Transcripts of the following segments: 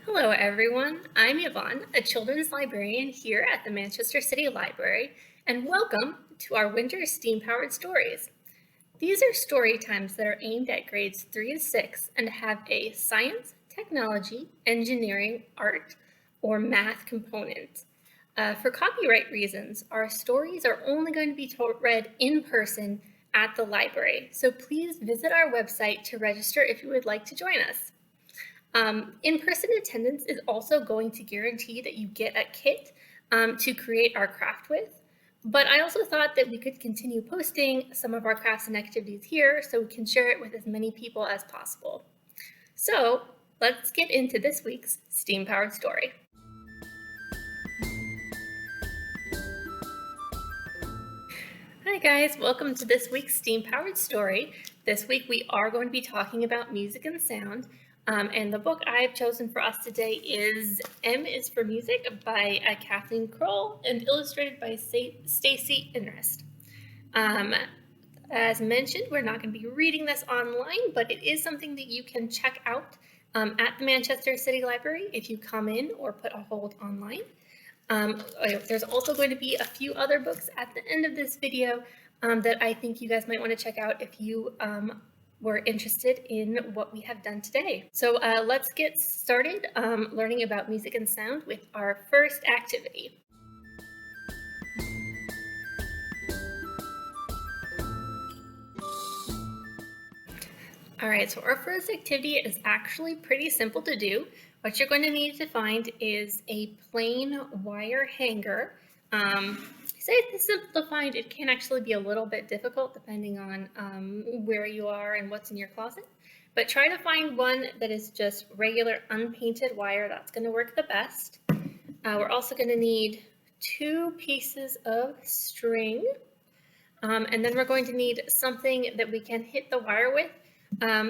Hello everyone, I'm Yvonne, a children's librarian here at the Manchester City Library, and welcome to our winter STEAM-powered stories. These are story times that are aimed at grades 3 to 6 and have a science, technology, engineering, art, or math component. For copyright reasons, our stories are only going to be read in person at the library, so please visit our website to register if you would like to join us. In-person attendance is also going to guarantee that you get a kit to create our craft with. But I also thought that we could continue posting some of our crafts and activities here so we can share it with as many people as possible. So let's get into this week's STEAM-powered story. Hi guys, welcome to this week's STEAM-powered story. This week we are going to be talking about music and sound. And the book I've chosen for us today is M is for Music by Kathleen Kroll and illustrated by Stacy Inrest. As mentioned, we're not going to be reading this online, but it is something that you can check out at the Manchester City Library if you come in or put a hold online. There's also going to be a few other books at the end of this video that I think you guys might want to check out if you were interested in what we have done today. So let's get started learning about music and sound with our first activity. All right, so our first activity is actually pretty simple to do. What you're going to need to find is a plain wire hanger. Say it's simple to find, it can actually be a little bit difficult depending on where you are and what's in your closet. But try to find one that is just regular unpainted wire. That's going to work the best. We're also going to need 2 pieces of string. And then we're going to need something that we can hit the wire with.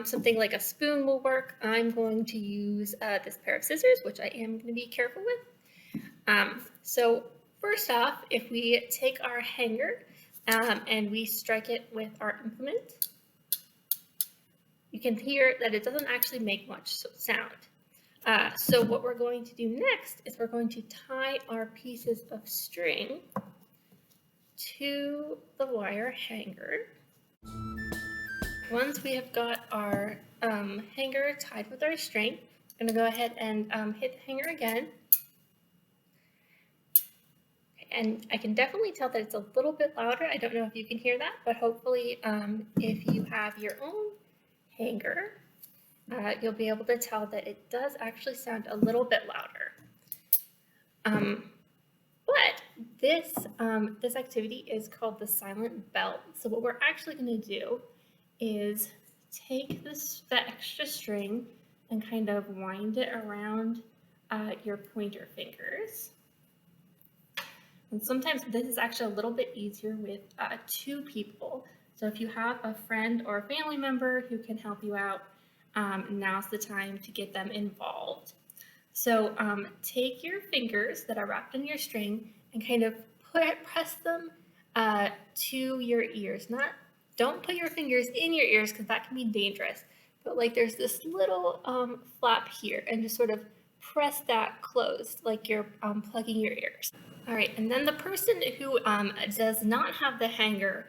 Something like a spoon will work. I'm going to use this pair of scissors, which I am going to be careful with. So first off, if we take our hanger and we strike it with our implement, you can hear that it doesn't actually make much sound. So what we're going to do next is we're going to tie our pieces of string to the wire hanger. Once we have got our hanger tied with our string, I'm going to go ahead and hit the hanger again. And I can definitely tell that it's a little bit louder. I don't know if you can hear that, but hopefully if you have your own hanger, you'll be able to tell that it does actually sound a little bit louder. But this activity is called the silent bell. So what we're actually going to do is take the extra string and kind of wind it around your pointer fingers. And sometimes this is actually a little bit easier with 2 people. So if you have a friend or a family member who can help you out, now's the time to get them involved. So take your fingers that are wrapped in your string and kind of press them to your ears. Don't put your fingers in your ears because that can be dangerous. But like there's this little flap here, and just sort of press that closed like you're plugging your ears. All right, and then the person who does not have the hanger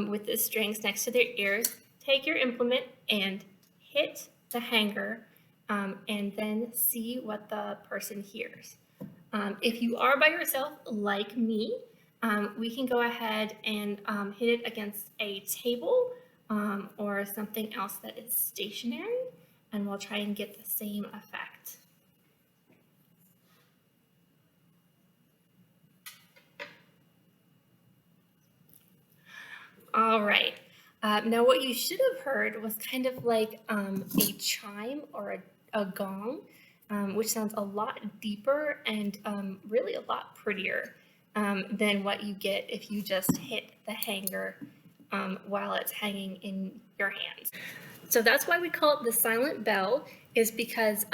with the strings next to their ears, take your implement and hit the hanger and then see what the person hears. If you are by yourself, like me, we can go ahead and hit it against a table or something else that is stationary, and we'll try and get the same effect. All right. Now what you should have heard was kind of like a chime or a gong, which sounds a lot deeper and really a lot prettier than what you get if you just hit the hanger while it's hanging in your hands. So that's why we call it the silent bell, is because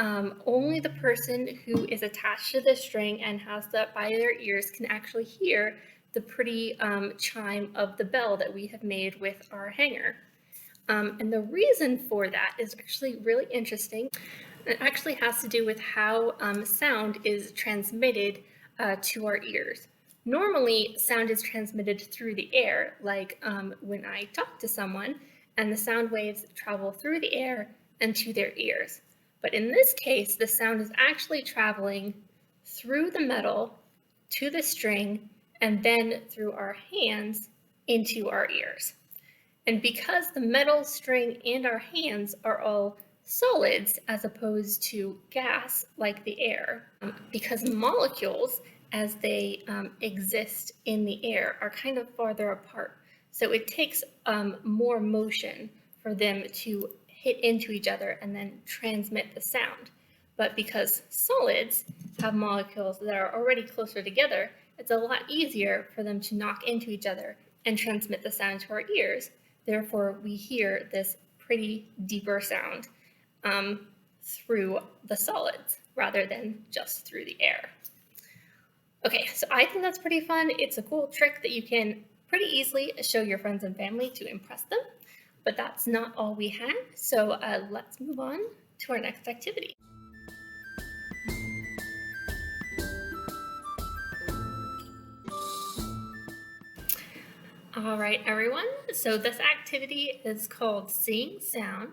only the person who is attached to the string and has that by their ears can actually hear the pretty chime of the bell that we have made with our hanger. And the reason for that is actually really interesting. It actually has to do with how sound is transmitted to our ears. Normally, sound is transmitted through the air, like when I talk to someone, and the sound waves travel through the air and to their ears. But in this case, the sound is actually traveling through the metal to the string and then through our hands into our ears. And because the metal, string, and our hands are all solids as opposed to gas like the air, because molecules as they exist in the air are kind of farther apart. So it takes more motion for them to hit into each other and then transmit the sound. But because solids have molecules that are already closer together, it's a lot easier for them to knock into each other and transmit the sound to our ears. Therefore, we hear this pretty deeper sound through the solids rather than just through the air. Okay, so I think that's pretty fun. It's a cool trick that you can pretty easily show your friends and family to impress them, but that's not all we have. So let's move on to our next activity. All right, everyone. So this activity is called Seeing Sound,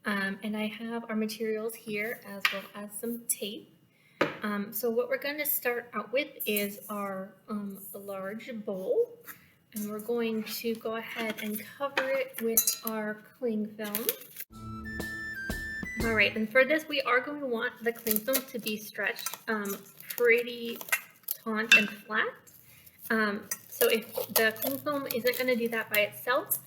and I have our materials here as well as some tape. So what we're going to start out with is our large bowl, and we're going to go ahead and cover it with our cling film. All right, and for this, we are going to want the cling film to be stretched pretty taut and flat. So if the cling film isn't going to do that by itself,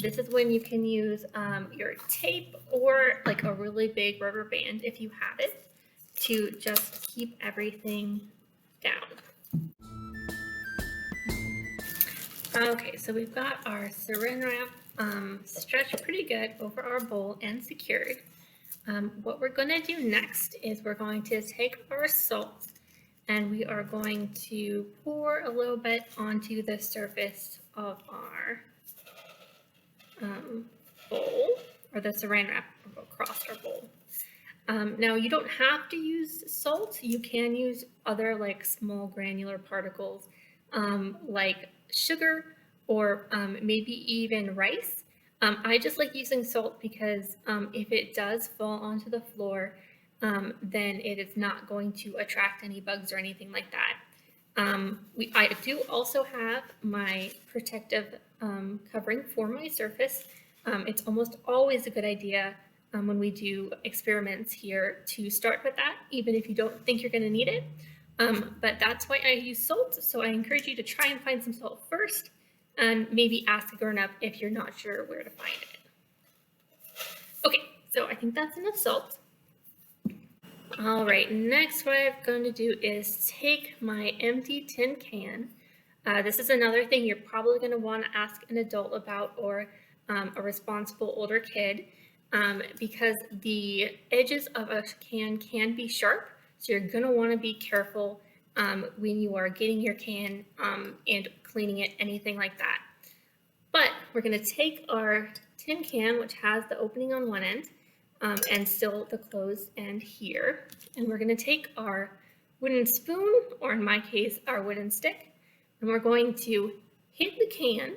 this is when you can use your tape or like a really big rubber band if you have it to just keep everything down. Okay, so we've got our saran wrap stretched pretty good over our bowl and secured. What we're going to do next is we're going to take our salt and we are going to pour a little bit onto the surface of our bowl, or the saran wrap across our bowl. Now you don't have to use salt. You can use other like small granular particles like sugar or maybe even rice. I just like using salt because if it does fall onto the floor, then it is not going to attract any bugs or anything like that. I do also have my protective covering for my surface. It's almost always a good idea when we do experiments here to start with that, even if you don't think you're going to need it. But that's why I use salt. So I encourage you to try and find some salt first and maybe ask a grown-up if you're not sure where to find it. Okay, so I think that's enough salt. All right, next what I'm going to do is take my empty tin can. This is another thing you're probably going to want to ask an adult about or a responsible older kid because the edges of a can be sharp. So you're going to want to be careful when you are getting your can and cleaning it, anything like that. But we're going to take our tin can, which has the opening on one end, and still the closed end here. And we're going to take our wooden spoon, or in my case, our wooden stick, and we're going to hit the can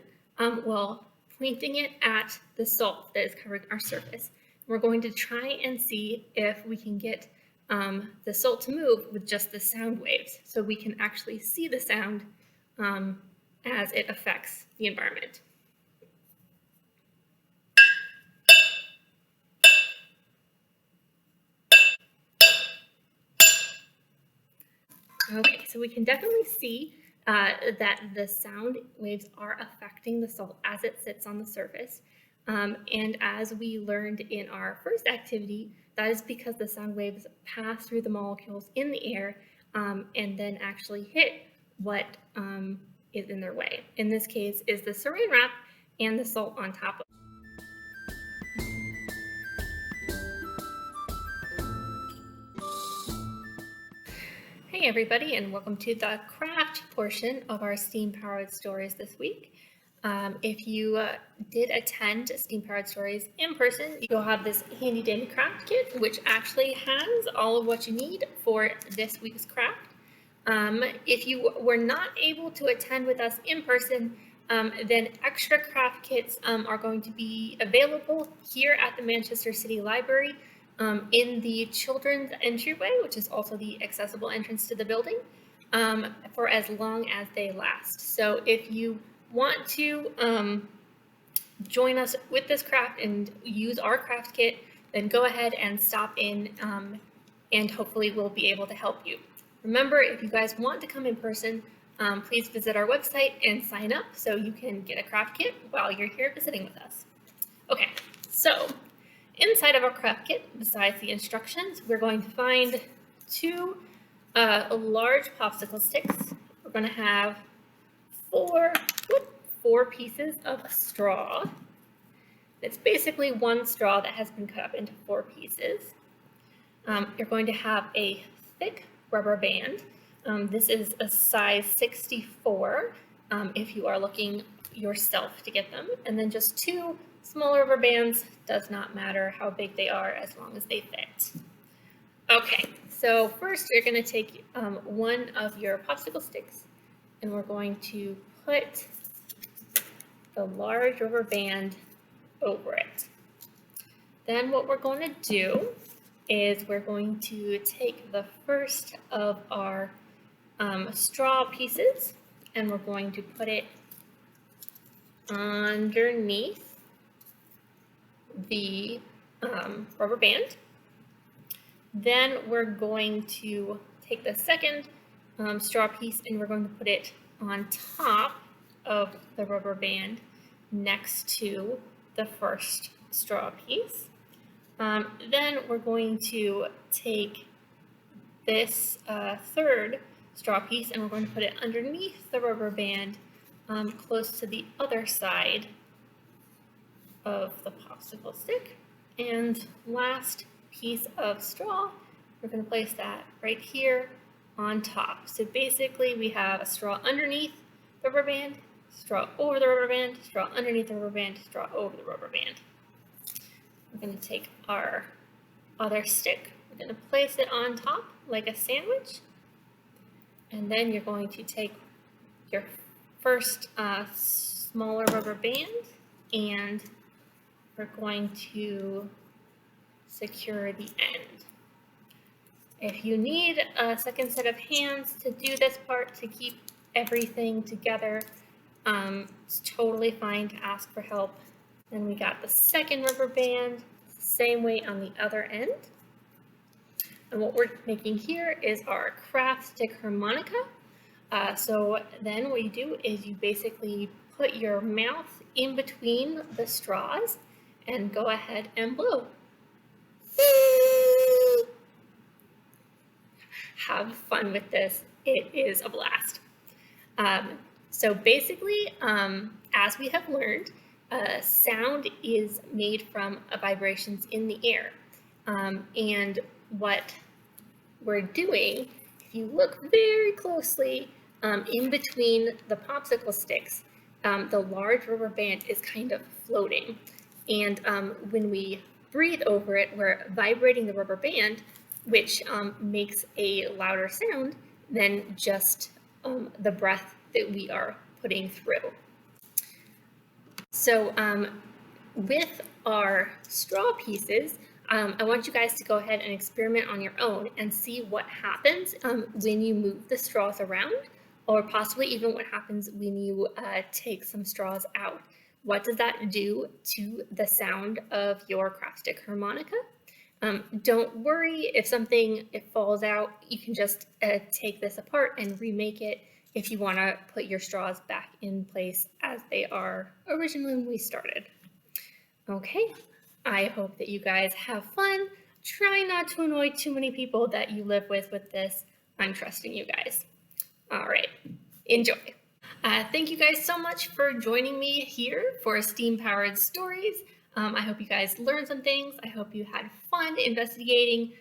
while pointing it at the salt that is covering our surface. We're going to try and see if we can get the salt to move with just the sound waves, so we can actually see the sound as it affects the environment. Okay, so we can definitely see that the sound waves are affecting the salt as it sits on the surface. And as we learned in our first activity, that is because the sound waves pass through the molecules in the air and then actually hit what is in their way. In this case is the saran wrap and the salt on top of it. Hey everybody, and welcome to the craft portion of our steam-powered stories this week. If you did attend Steam Powered Stories in person, you'll have this handy dandy craft kit, which actually has all of what you need for this week's craft. If you were not able to attend with us in person, then extra craft kits are going to be available here at the Manchester City Library in the children's entryway, which is also the accessible entrance to the building, for as long as they last. So if you want to join us with this craft and use our craft kit, then go ahead and stop in and hopefully we'll be able to help you. Remember, if you guys want to come in person, please visit our website and sign up so you can get a craft kit while you're here visiting with us. Okay, so inside of our craft kit, besides the instructions, we're going to find two large popsicle sticks. We're going to have four pieces of straw. It's basically one straw that has been cut up into 4 pieces. You're going to have a thick rubber band. This is a size 64 if you are looking yourself to get them. And then just 2 smaller rubber bands. Does not matter how big they are as long as they fit. Okay, so first you're going to take one of your popsicle sticks and we're going to put the large rubber band over it. Then what we're going to do is we're going to take the first of our straw pieces and we're going to put it underneath the rubber band. Then we're going to take the second straw piece and we're going to put it on top of the rubber band next to the first straw piece. Then we're going to take this third straw piece and we're going to put it underneath the rubber band close to the other side of the popsicle stick. And last piece of straw, we're going to place that right here on top. So basically we have a straw underneath the rubber band, straw over the rubber band, straw underneath the rubber band, straw over the rubber band. We're going to take our other stick, we're going to place it on top like a sandwich, and then you're going to take your first smaller rubber band and we're going to secure the end. If you need a second set of hands to do this part to keep everything together, it's totally fine to ask for help. Then we got the second rubber band, same way on the other end. And what we're making here is our craft stick harmonica. So then what you do is you basically put your mouth in between the straws and go ahead and blow. Have fun with this. It is a blast. So basically, as we have learned, sound is made from vibrations in the air. And what we're doing, if you look very closely in between the popsicle sticks, the large rubber band is kind of floating. And when we breathe over it, we're vibrating the rubber band, which makes a louder sound than just the breath that we are putting through. So with our straw pieces, I want you guys to go ahead and experiment on your own and see what happens when you move the straws around, or possibly even what happens when you take some straws out. What does that do to the sound of your craft stick harmonica? Don't worry if something falls out. You can just take this apart and remake it if you want to put your straws back in place as they are originally when we started. Okay, I hope that you guys have fun. Try not to annoy too many people that you live with this. I'm trusting you guys. All right, enjoy. Thank you guys so much for joining me here for Steam Powered Stories. I hope you guys learned some things. I hope you had fun investigating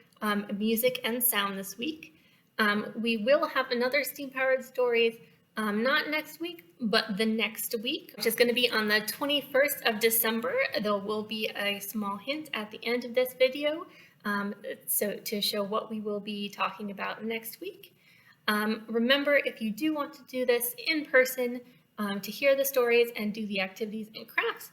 music and sound this week. We will have another Steam Powered Stories, not next week, But the next week, which is going to be on the 21st of December, there will be a small hint at the end of this video, so to show what we will be talking about next week. Remember, if you do want to do this in person, to hear the stories and do the activities and crafts,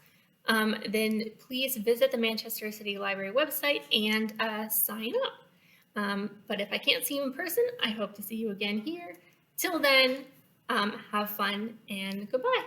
then please visit the Manchester City Library website and sign up. But if I can't see you in person, I hope to see you again here. Till then, have fun and goodbye.